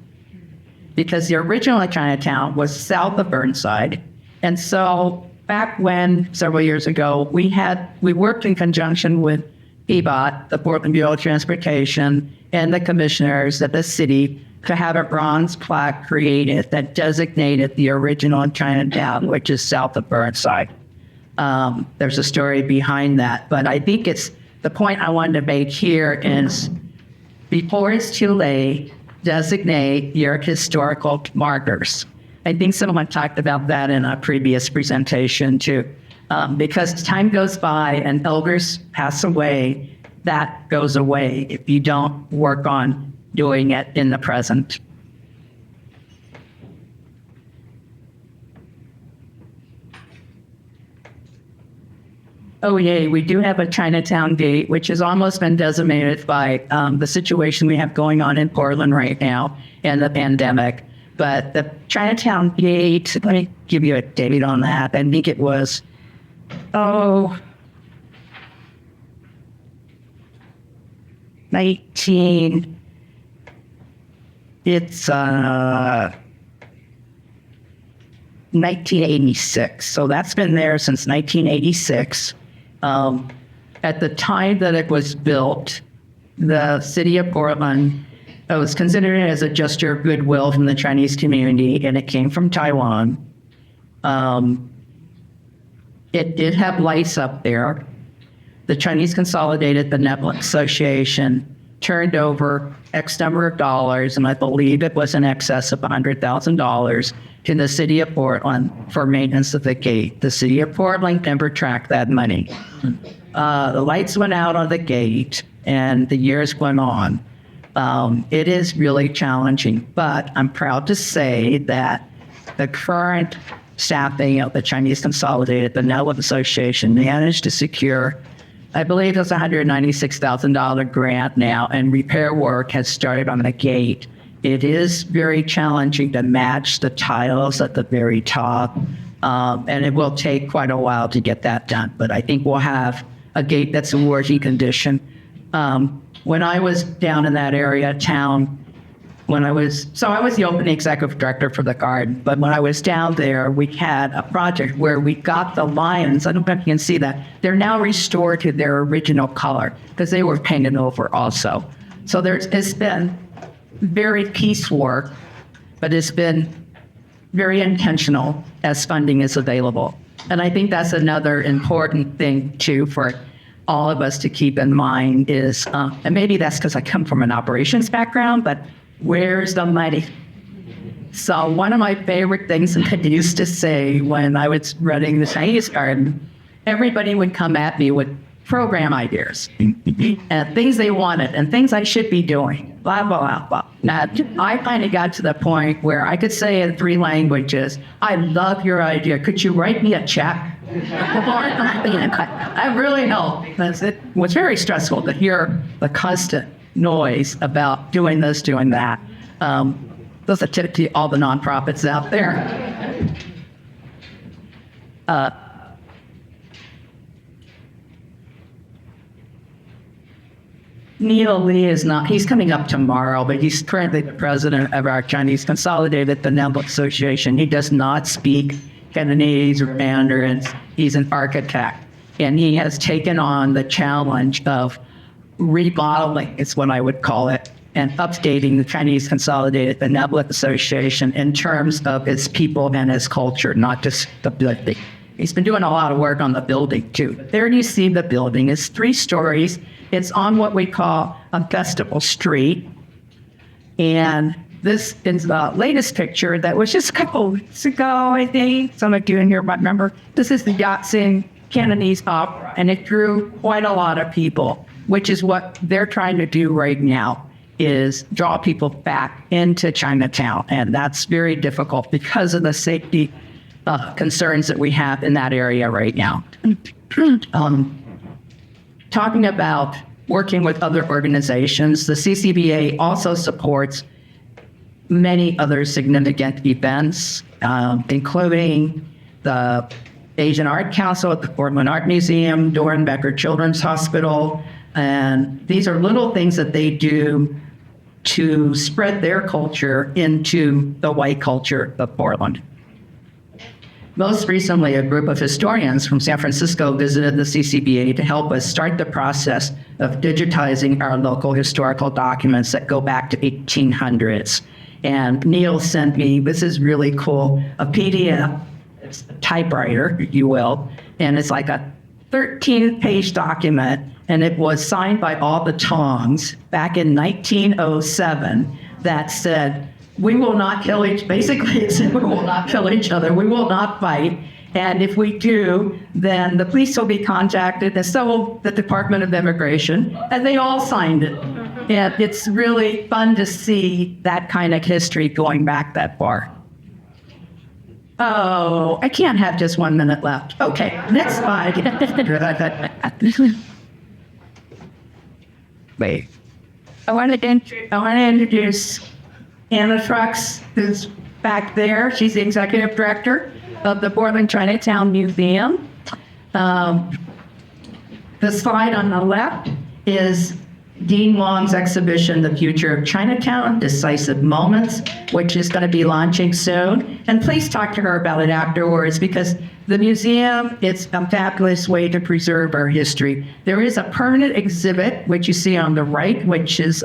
because the original Chinatown was south of Burnside. And so back when, several years ago, we worked in conjunction with PBOT, the Portland Bureau of Transportation, and the commissioners of the city to have a bronze plaque created that designated the original Chinatown, which is south of Burnside. There's a story behind that, but I think the point I wanted to make here is, before it's too late, designate your historical markers. I think someone talked about that in a previous presentation too. Because time goes by and elders pass away, that goes away if you don't work on doing it in the present. Oh, yay, we do have a Chinatown gate, which has almost been decimated by the situation we have going on in Portland right now and the pandemic. But the Chinatown gate, let me give you a date on that. I think it was, 1986. So that's been there since 1986. At the time that it was built, the city of Portland was considered as a gesture of goodwill from the Chinese community, and it came from Taiwan. It did have lights up there. The Chinese Consolidated Benevolent Association turned over X number of dollars, and I believe it was in excess of $100,000 to the city of Portland for maintenance of the gate. The city of Portland never tracked that money. The lights went out on the gate, and the years went on. It is really challenging, but I'm proud to say that the current staffing of the Chinese Consolidated Benevolent Association managed to secure, I believe it's a $196,000 grant now, and repair work has started on the gate. It is very challenging to match the tiles at the very top, and it will take quite a while to get that done. But I think we'll have a gate that's in working condition. When I was down in that area, town, I was the opening executive director for the garden, but when I was down there, we had a project where we got the lions. I don't know if you can see that. They're now restored to their original color because they were painted over also. So it's been very piecework, but it's been very intentional as funding is available. And I think that's another important thing too for all of us to keep in mind is, and maybe that's because I come from an operations background, but where's the money? So one of my favorite things that I used to say when I was running the Chinese garden, everybody would come at me with program ideas and things they wanted and things I should be doing, blah, blah, blah, blah. Now, I finally got to the point where I could say in 3 languages, I love your idea. Could you write me a check? I really know. It was very stressful to hear the constant noise about doing this, doing that. Those are typically all the nonprofits out there. Neil Lee is not, he's coming up tomorrow, but he's currently the president of our Chinese Consolidated Benevolent Association. He does not speak Cantonese or Mandarin. He's an architect, and he has taken on the challenge of remodeling, is what I would call it, and updating the Chinese Consolidated Benevolent Association in terms of its people and its culture, not just the building. He's been doing a lot of work on the building too. There you see the building. It's 3 stories. It's on what we call a festival street. And this is the latest picture that was just a couple weeks ago, I think. Some of you in here might remember. This is the Yat-Sing Cantonese opera, and it drew quite a lot of people, which is what they're trying to do right now, is draw people back into Chinatown. And that's very difficult because of the safety concerns that we have in that area right now. Talking about working with other organizations, the CCBA also supports many other significant events, including the Asian Art Council at the Portland Art Museum, Doran Becker Children's Hospital, and these are little things that they do to spread their culture into the white culture of Portland. Most recently, a group of historians from San Francisco visited the CCBA to help us start the process of digitizing our local historical documents that go back to 1800s. And Neil sent me, this is really cool, a PDF, it's a typewriter, if you will, and it's like a 13-page document, and it was signed by all the Tongs back in 1907 that said, we will not kill basically it said we will not kill each other, we will not fight, and if we do, then the police will be contacted, and so will the Department of Immigration, and they all signed it. And it's really fun to see that kind of history going back that far. Oh, I can't have just 1 minute left. Okay, next slide. Wait. I want to introduce Anna Trucks, who's back there. She's the executive director of the Portland Chinatown Museum. The slide on the left is Dean Wong's exhibition, The Future of Chinatown, Decisive Moments, which is going to be launching soon. And please talk to her about it afterwards, because the museum, it's a fabulous way to preserve our history. There is a permanent exhibit, which you see on the right, which is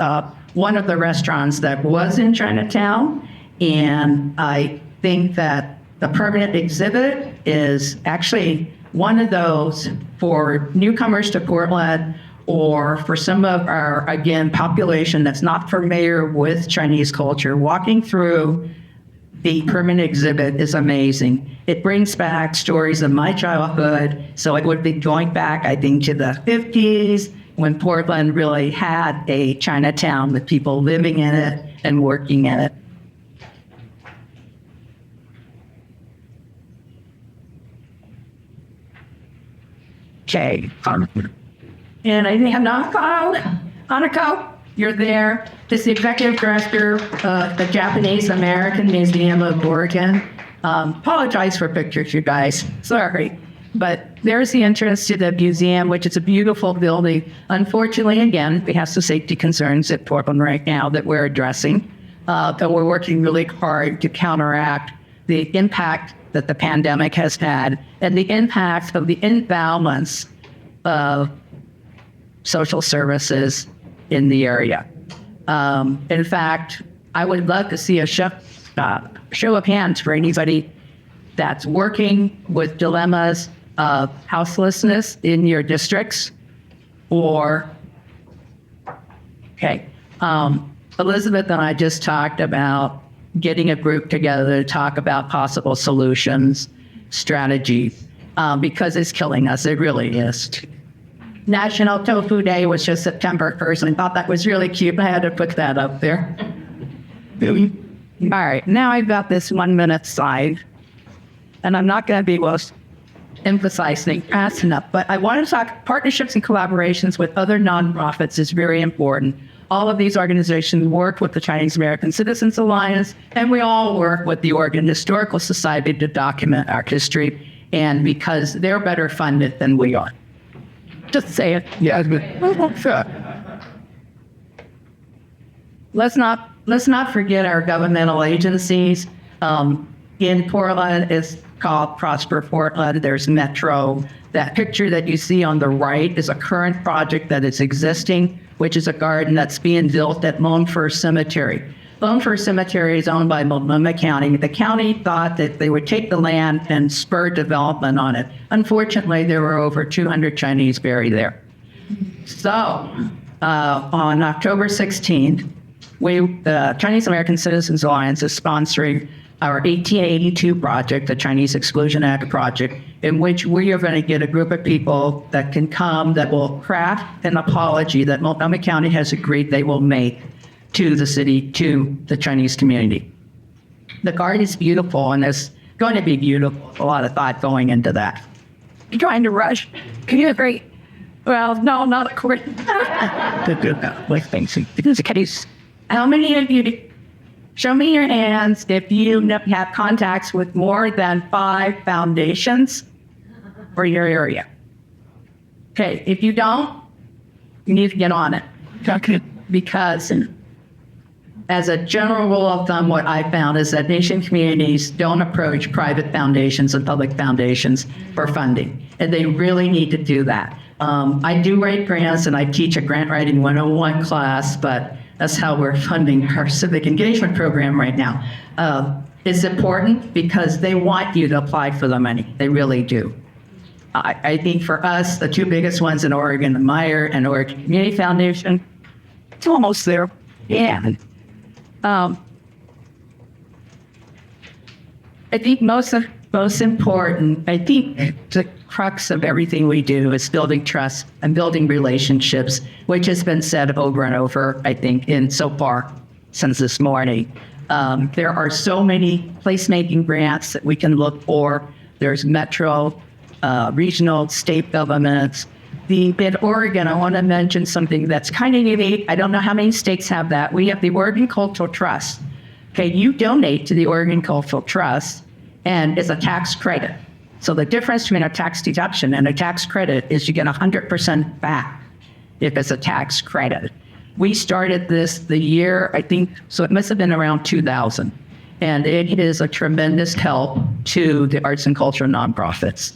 one of the restaurants that was in Chinatown. And I think that the permanent exhibit is actually one of those for newcomers to Portland, or for some of our, again, population that's not familiar with Chinese culture. Walking through the permanent exhibit is amazing. It brings back stories of my childhood. So it would be going back, I think, to the 50s, when Portland really had a Chinatown with people living in it and working in it. Okay. And I think Hanako, you're there. This is the executive director of the Japanese American Museum of Oregon. Apologize for pictures, you guys. Sorry. But there's the entrance to the museum, which is a beautiful building. Unfortunately, again, we have some safety concerns at Portland right now that we're addressing. But we're working really hard to counteract the impact that the pandemic has had and the impact of the imbalance of social services in the area. In fact, I would love to see a show of hands for anybody that's working with dilemmas of houselessness in your districts or, Elizabeth and I just talked about getting a group together to talk about possible solutions, strategies, because it's killing us. It really is. National Tofu Day was just September 1st, and I thought that was really cute. I had to put that up there. All right, now I've got this 1 minute slide, and I'm not going to be emphasizing fast enough, but I want to talk partnerships and collaborations with other nonprofits is very important. All of these organizations work with the Chinese American Citizens Alliance, and we all work with the Oregon Historical Society to document our history, and because they're better funded than we are. Just say it. Yeah, sure. Let's not forget our governmental agencies. In Portland, it's called Prosper Portland. There's Metro. That picture that you see on the right is a current project that is existing, which is a garden that's being built at Lone Fir Cemetery. Lone Fir Cemetery is owned by Multnomah County. The county thought that they would take the land and spur development on it. Unfortunately, there were over 200 Chinese buried there. So on October 16th, the Chinese American Citizens Alliance is sponsoring our 1882 project, the Chinese Exclusion Act project, in which we are going to get a group of people that can come that will craft an apology that Multnomah County has agreed they will make to the city, to the Chinese community. The garden is beautiful, and it's going to be beautiful. A lot of thought going into that. You're trying to rush. Can you agree? Well, no, not according. How many of you, show me your hands if you have contacts with more than 5 foundations for your area. Okay, if you don't, you need to get on it. Because as a general rule of thumb, what I found is that Asian communities don't approach private foundations and public foundations for funding, and they really need to do that. I do write grants, and I teach a grant writing 101 class, but that's how we're funding our civic engagement program right now. It's important because they want you to apply for the money. They really do. I think for us, the 2 biggest ones in Oregon, the Meyer and Oregon Community Foundation, it's almost there. Yeah. I think most important, I think the crux of everything we do is building trust and building relationships, which has been said over and over, I think, in so far since this morning. There are so many placemaking grants that we can look for. There's metro, regional, state governments. In Oregon, I want to mention something that's kind of unique. I don't know how many states have that. We have the Oregon Cultural Trust. Okay, you donate to the Oregon Cultural Trust, and it's a tax credit. So the difference between a tax deduction and a tax credit is you get 100% back if it's a tax credit. We started this the year, I think, so it must have been around 2000. And it is a tremendous help to the arts and culture nonprofits.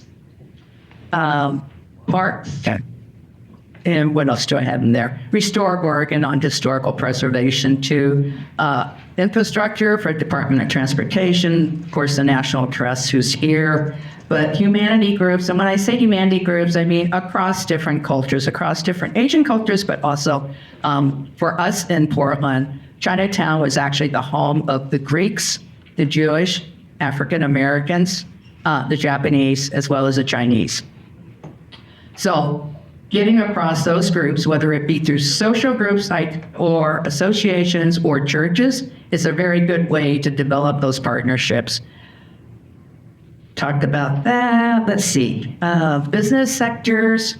Mark, okay. And what else do I have in there? Restore Oregon on historical preservation to infrastructure for Department of Transportation, of course, the National Trust who's here, but humanity groups. And when I say humanity groups, I mean across different cultures, across different Asian cultures, but also for us in Portland, Chinatown was actually the home of the Greeks, the Jewish, African Americans, the Japanese, as well as the Chinese. So getting across those groups, whether it be through social groups or associations or churches, is a very good way to develop those partnerships. Talked about that. Let's see. Business sectors,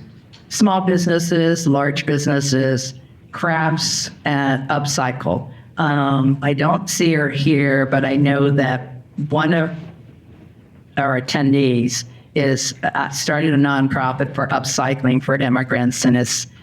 small businesses, large businesses, crafts and upcycle. I don't see her here, but I know that one of our attendees is started a nonprofit for upcycling for immigrants, and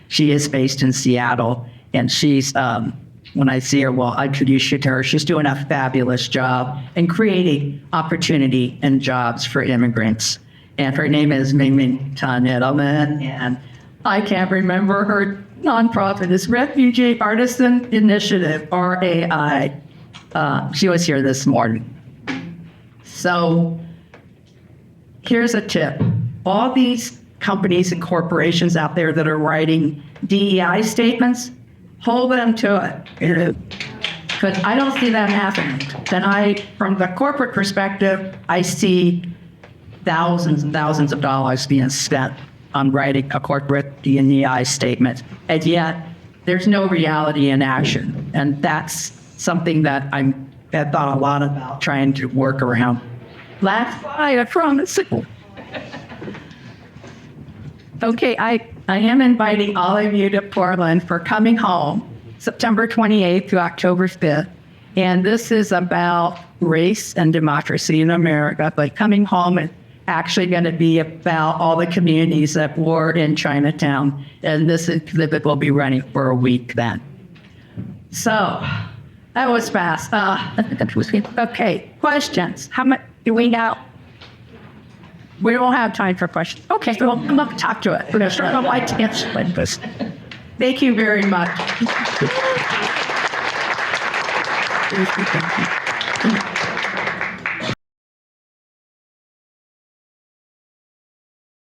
she is based in Seattle. And she's, when I see her, well, I introduce you to her. She's doing a fabulous job in creating opportunity and jobs for immigrants. And her name is Ming Tan Edelman, and I can't remember her nonprofit. It's Refugee Artisan Initiative, RAI. She was here this morning. So here's a tip. All these companies and corporations out there that are writing DEI statements, hold them to it. Because I don't see that happening. Then from the corporate perspective, I see thousands and thousands of dollars being spent on writing a corporate DEI statement. And yet, there's no reality in action. And that's something that I've thought a lot about trying to work around. Last slide, I promise. Okay, I am inviting all of you to Portland for Coming Home, September 28th to October 5th. And this is about race and democracy in America. But Coming Home is actually going to be about all the communities that were in Chinatown. And this exhibit will be running for a week then. So that was fast. Okay, questions. How much do we have? We don't have time for questions. Okay, so come up and talk to it. We're going to start on my chance. Thank you very much.